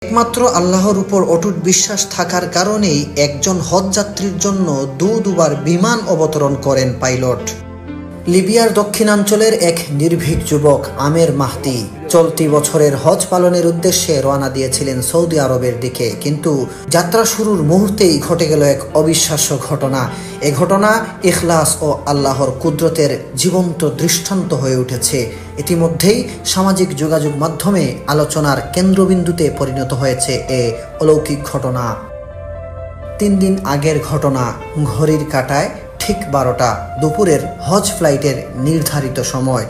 একমাত্র আল্লাহর উপর অটুট বিশ্বাস থাকার কারণেই একজন হজযাত্রীর জন্য দুবার বিমান অবতরণ করেন পাইলট। লিবিয়ার দক্ষিণাঞ্চলের এক নির্ভীক যুবক আমের মাহদি চলতি বছরের হজ পালনের উদ্দেশ্যে রওনা দিয়েছিলেন সৌদি আরবের দিকে, কিন্তু যাত্রা শুরুর মুহূর্তেই ঘটে গেল এক অবিশ্বাস্য ঘটনা। এ ঘটনা ইখলাস ও আল্লাহর কুদরতের জীবন্ত দৃষ্টান্ত হয়ে উঠেছে। ইতিমধ্যেই সামাজিক যোগাযোগ মাধ্যমে আলোচনার কেন্দ্রবিন্দুতে পরিণত হয়েছে এ অলৌকিক ঘটনা। 3 দিন আগের ঘটনা। ঘড়ির কাঁটায় ঠিক 12টা, দুপুরের হজ ফ্লাইটের নির্ধারিত সময়।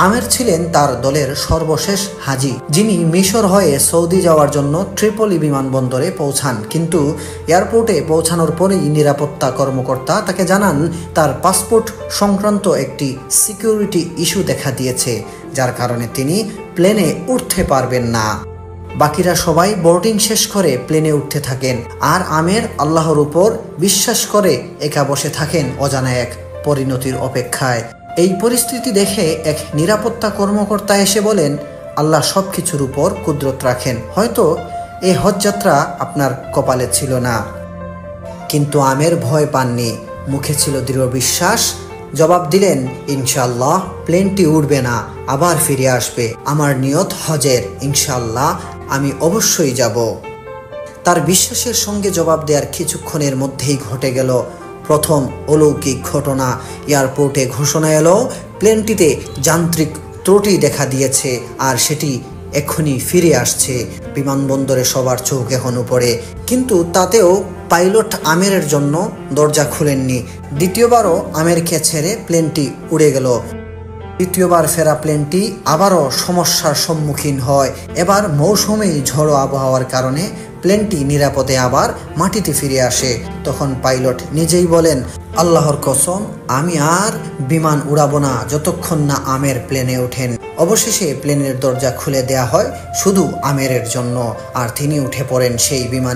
আমের ছিলেন তার দলের সর্বশেষ হাজি, যিনি মিশর হয়ে সৌদি যাওয়ার জন্য ট্রিপলি বিমানবন্দরে পৌঁছান। কিন্তু এয়ারপোর্টে পৌঁছানোর পরেই নিরাপত্তা কর্মকর্তা তাকে জানান তার পাসপোর্ট সংক্রান্ত একটি সিকিউরিটি ইস্যু দেখা দিয়েছে, যার কারণে তিনি প্লেনে উঠতে পারবেন না। বাকিরা সবাই বোর্ডিং শেষ করে প্লেনে উঠতে থাকেন, আর আমের আল্লাহর উপর বিশ্বাস করে একা বসে থাকেন অজানা এক পরিণতির অপেক্ষায়। এই পরিস্থিতি দেখে এক নিরাপত্তা কর্মকর্তা এসে বলেন, আল্লাহ সব কিছুর উপর কুদরত রাখেন, হয়তো এই হজযাত্রা আপনার কপালে ছিল না। কিন্তু আমের ভয় পাননি, মুখে ছিল দৃঢ় বিশ্বাস। জবাব দিলেন, ইনশাআল্লাহ প্লেনটি উড়বে না, আবার ফিরে আসবে। আমার নিয়ত হজের, ইনশাআল্লাহ আমি অবশ্যই যাব। তার বিশ্বাসের সঙ্গে জবাব দেওয়ার কিছুক্ষণের মধ্যেই ঘটে গেল প্রথম অলৌকিক ঘটনা। এয়ারপোর্টে ঘোষণা এলো প্লেনটিতে যান্ত্রিক ত্রুটি দেখা দিয়েছে, আর সেটি এক্ষুনি ফিরে আসছে। বিমানবন্দরে সবার চোখ এখন উপরে, কিন্তু তাতেও পাইলট আমেরের জন্য দরজা খুলেননি। দ্বিতীয়বারও আমেরকে ছেড়ে প্লেনটি উড়ে গেল। তৃতীয়বার ফেরা প্লেনটি আবারও সমস্যার সম্মুখীন হয়। এবার মৌসুমী ঝড়ো আবহাওয়ার কারণে প্লেনটি নিরাপদে আবার মাটিতে ফিরে আসে। তখন পাইলট নিজেই বলেন, আল্লাহর কসম, আমি আর বিমান উড়াবো না যতক্ষণ না আমের প্লেনে ওঠেন। অবশেষে প্লেনের দরজা খুলে দেয়া হয় শুধু আমেরের জন্য, আর তিনি উঠে পড়েন সেই বিমানে।